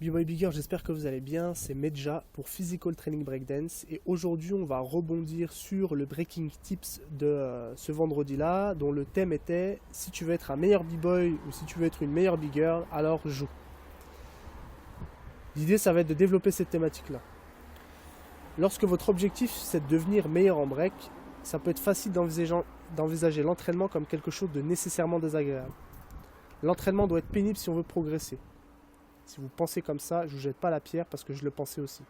B-Boy Bigger, j'espère que vous allez bien, c'est Medja pour Physical Training Breakdance et aujourd'hui on va rebondir sur le Breaking Tips de ce vendredi-là dont le thème était si tu veux être un meilleur B-Boy ou si tu veux être une meilleure B-Girl, alors joue. L'idée ça va être de développer cette thématique-là. Lorsque votre objectif c'est de devenir meilleur en break, ça peut être facile d'envisager l'entraînement comme quelque chose de nécessairement désagréable. L'entraînement doit être pénible si on veut progresser. Si vous pensez comme ça, je ne vous jette pas la pierre parce que je le pensais aussi.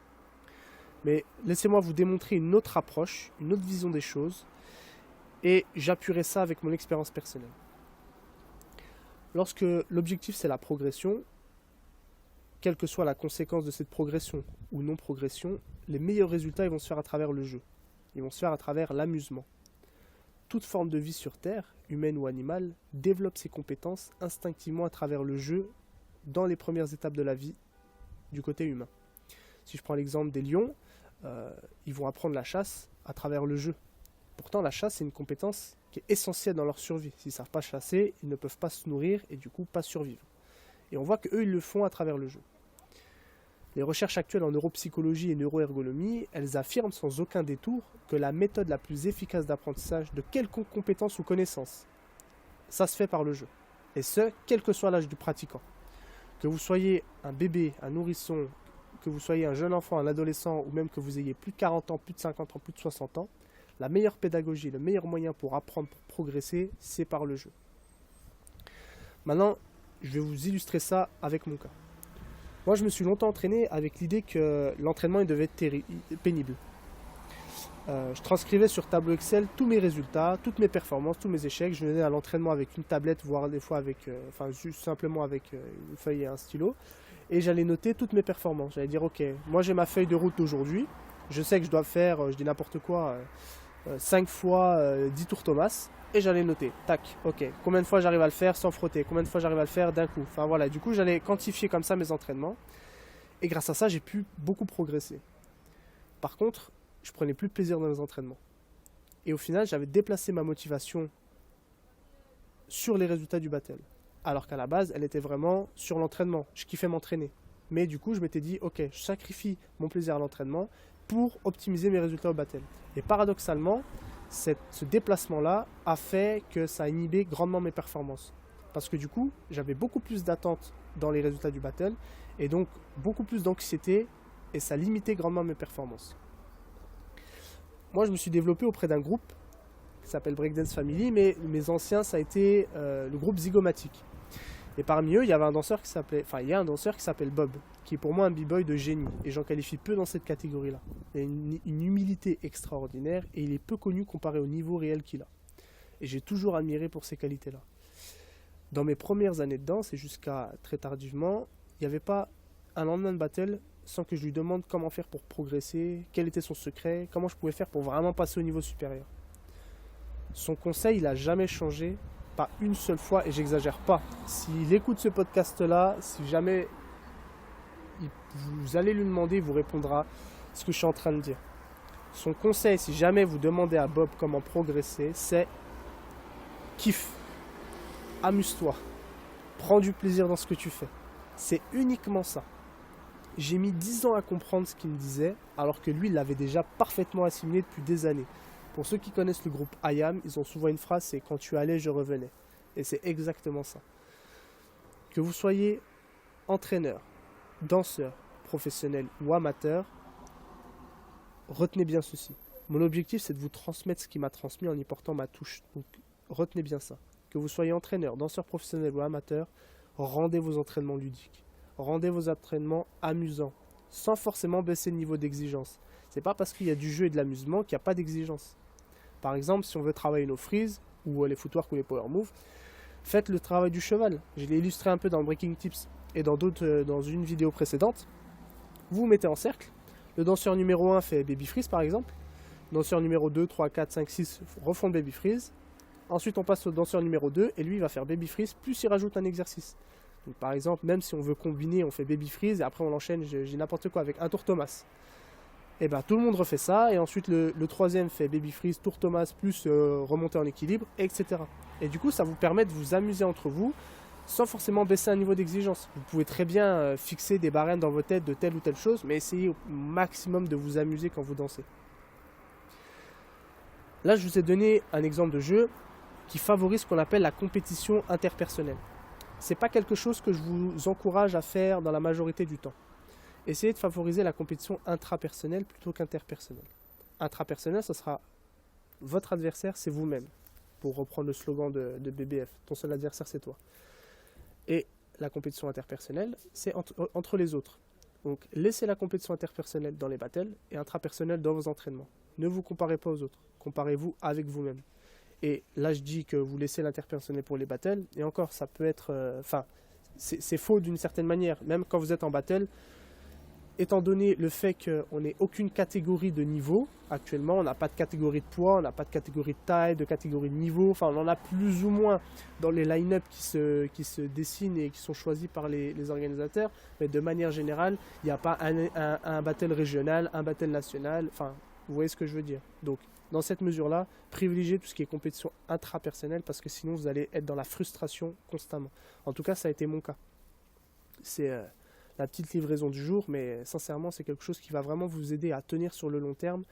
Mais laissez-moi vous démontrer une autre approche, une autre vision des choses, et j'appuierai ça avec mon expérience personnelle. Lorsque l'objectif c'est la progression, quelle que soit la conséquence de cette progression ou non-progression, les meilleurs résultats ils vont se faire à travers le jeu. Ils vont se faire à travers l'amusement. Toute forme de vie sur Terre, humaine ou animale, développe ses compétences instinctivement à travers le jeu dans les premières étapes de la vie du côté humain. Si je prends l'exemple des lions, ils vont apprendre la chasse à travers le jeu. Pourtant, la chasse, c'est une compétence qui est essentielle dans leur survie. S'ils ne savent pas chasser, ils ne peuvent pas se nourrir et du coup pas survivre. Et on voit qu'eux, ils le font à travers le jeu. Les recherches actuelles en neuropsychologie et neuroergonomie, elles affirment sans aucun détour que la méthode la plus efficace d'apprentissage de quelconque compétence ou connaissance, ça se fait par le jeu. Et ce, quel que soit l'âge du pratiquant. Que vous soyez un bébé, un nourrisson, que vous soyez un jeune enfant, un adolescent, ou même que vous ayez plus de 40 ans, plus de 50 ans, plus de 60 ans, la meilleure pédagogie, le meilleur moyen pour apprendre, pour progresser, c'est par le jeu. Maintenant, je vais vous illustrer ça avec mon cas. Moi, je me suis longtemps entraîné avec l'idée que l'entraînement il devait être pénible. Je transcrivais sur tableau Excel tous mes résultats, toutes mes performances, tous mes échecs. Je venais à l'entraînement avec une tablette, voire des fois avec, juste simplement avec une feuille et un stylo. Et j'allais noter toutes mes performances. J'allais dire, ok, moi j'ai ma feuille de route d'aujourd'hui. Je sais que je dois faire, je dis n'importe quoi, 5 fois 10 tours Thomas. Et j'allais noter, tac, ok, combien de fois j'arrive à le faire sans frotter, combien de fois j'arrive à le faire d'un coup. Enfin voilà, du coup j'allais quantifier comme ça mes entraînements. Et grâce à ça, j'ai pu beaucoup progresser. Par contre, je prenais plus de plaisir dans mes entraînements. Et au final, j'avais déplacé ma motivation sur les résultats du battle. Alors qu'à la base, elle était vraiment sur l'entraînement. Je kiffais m'entraîner. Mais du coup, je m'étais dit, ok, je sacrifie mon plaisir à l'entraînement pour optimiser mes résultats au battle. Et paradoxalement, ce déplacement-là a fait que ça a inhibé grandement mes performances. Parce que du coup, j'avais beaucoup plus d'attentes dans les résultats du battle et donc beaucoup plus d'anxiété et ça limitait grandement mes performances. Moi, je me suis développé auprès d'un groupe qui s'appelle Breakdance Family, mais mes anciens, ça a été le groupe Zygomatic. Et parmi eux, il y avait un danseur qui s'appelle Bob, qui est pour moi un b-boy de génie, et j'en qualifie peu dans cette catégorie-là. Il a une humilité extraordinaire, et il est peu connu comparé au niveau réel qu'il a. Et j'ai toujours admiré pour ces qualités-là. Dans mes premières années de danse, et jusqu'à très tardivement, il n'y avait pas un lendemain de battle sans que je lui demande comment faire pour progresser, quel était son secret, comment je pouvais faire pour vraiment passer au niveau supérieur. Son conseil, il n'a jamais changé, pas une seule fois, et j'exagère pas. S'il écoute ce podcast-là, si jamais vous allez lui demander, il vous répondra ce que je suis en train de dire. Son conseil, si jamais vous demandez à Bob comment progresser, c'est kiffe, amuse-toi, prends du plaisir dans ce que tu fais. C'est uniquement ça. J'ai mis 10 ans à comprendre ce qu'il me disait, alors que lui, il l'avait déjà parfaitement assimilé depuis des années. Pour ceux qui connaissent le groupe IAM, ils ont souvent une phrase, c'est « quand tu allais, je revenais ». Et c'est exactement ça. Que vous soyez entraîneur, danseur, professionnel ou amateur, retenez bien ceci. Mon objectif, c'est de vous transmettre ce qu'il m'a transmis en y portant ma touche. Donc, retenez bien ça. Que vous soyez entraîneur, danseur professionnel ou amateur, rendez vos entraînements ludiques. Rendez vos entraînements amusants, sans forcément baisser le niveau d'exigence. C'est pas parce qu'il y a du jeu et de l'amusement qu'il n'y a pas d'exigence. Par exemple, si on veut travailler nos freeze, ou les footwork ou les power moves, faites le travail du cheval. Je l'ai illustré un peu dans Breaking Tips et dans une vidéo précédente. Vous vous mettez en cercle. Le danseur numéro 1 fait baby freeze par exemple. Le danseur numéro 2, 3, 4, 5, 6 refont baby freeze. Ensuite, on passe au danseur numéro 2 et lui, il va faire baby freeze, plus il rajoute un exercice. Donc, par exemple, même si on veut combiner, on fait baby freeze et après on enchaîne, j'ai n'importe quoi avec un tour Thomas. Et bien tout le monde refait ça et ensuite le troisième fait baby freeze, tour Thomas plus remonter en équilibre, etc. Et du coup, ça vous permet de vous amuser entre vous sans forcément baisser un niveau d'exigence. Vous pouvez très bien fixer des barèmes dans vos têtes de telle ou telle chose, mais essayez au maximum de vous amuser quand vous dansez. Là, je vous ai donné un exemple de jeu qui favorise ce qu'on appelle la compétition interpersonnelle. C'est pas quelque chose que je vous encourage à faire dans la majorité du temps. Essayez de favoriser la compétition intrapersonnelle plutôt qu'interpersonnelle. Intrapersonnelle, ce sera votre adversaire, c'est vous-même. Pour reprendre le slogan de BBF, ton seul adversaire, c'est toi. Et la compétition interpersonnelle, c'est entre les autres. Donc, laissez la compétition interpersonnelle dans les battles et intrapersonnelle dans vos entraînements. Ne vous comparez pas aux autres. Comparez-vous avec vous-même. Et là, je dis que vous laissez l'interpersonnel pour les battles. Et encore, ça peut être... c'est faux d'une certaine manière. Même quand vous êtes en battle, étant donné le fait qu'on n'ait aucune catégorie de niveau, actuellement, on n'a pas de catégorie de poids, on n'a pas de catégorie de taille, de catégorie de niveau, enfin on en a plus ou moins dans les line-up qui se dessinent et qui sont choisis par les organisateurs, mais de manière générale, il n'y a pas un battle régional, un battle national, enfin vous voyez ce que je veux dire. Donc dans cette mesure-là, privilégiez tout ce qui est compétition intrapersonnelle parce que sinon vous allez être dans la frustration constamment. En tout cas, ça a été mon cas. C'est... la petite livraison du jour, mais sincèrement, c'est quelque chose qui va vraiment vous aider à tenir sur le long terme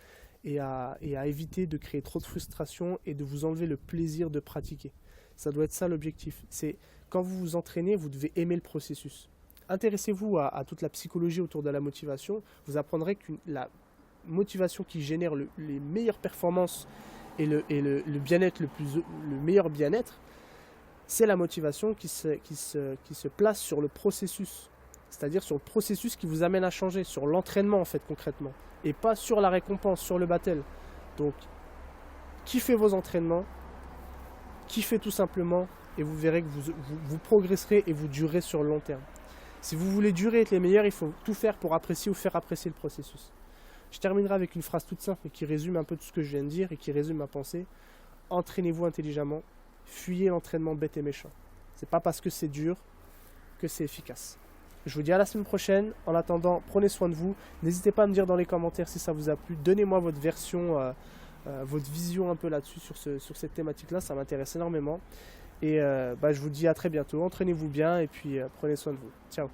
et à éviter de créer trop de frustration et de vous enlever le plaisir de pratiquer. Ça doit être ça l'objectif. C'est quand vous vous entraînez, vous devez aimer le processus. Intéressez-vous à toute la psychologie autour de la motivation. Vous apprendrez que la motivation qui génère les meilleures performances et le bien-être, le meilleur bien-être, c'est la motivation qui se place sur le processus. C'est-à-dire sur le processus qui vous amène à changer, sur l'entraînement en fait concrètement, et pas sur la récompense, sur le battle. Donc, kiffez vos entraînements, kiffez tout simplement, et vous verrez que vous progresserez et vous durerez sur le long terme. Si vous voulez durer et être les meilleurs, il faut tout faire pour apprécier ou faire apprécier le processus. Je terminerai avec une phrase toute simple, mais qui résume un peu tout ce que je viens de dire et qui résume ma pensée. Entraînez-vous intelligemment, fuyez l'entraînement bête et méchant. C'est pas parce que c'est dur que c'est efficace. Je vous dis à la semaine prochaine. En attendant, prenez soin de vous. N'hésitez pas à me dire dans les commentaires si ça vous a plu. Donnez-moi votre version, votre vision un peu là-dessus, sur cette thématique-là. Ça m'intéresse énormément. Et je vous dis à très bientôt. Entraînez-vous bien et puis prenez soin de vous. Ciao.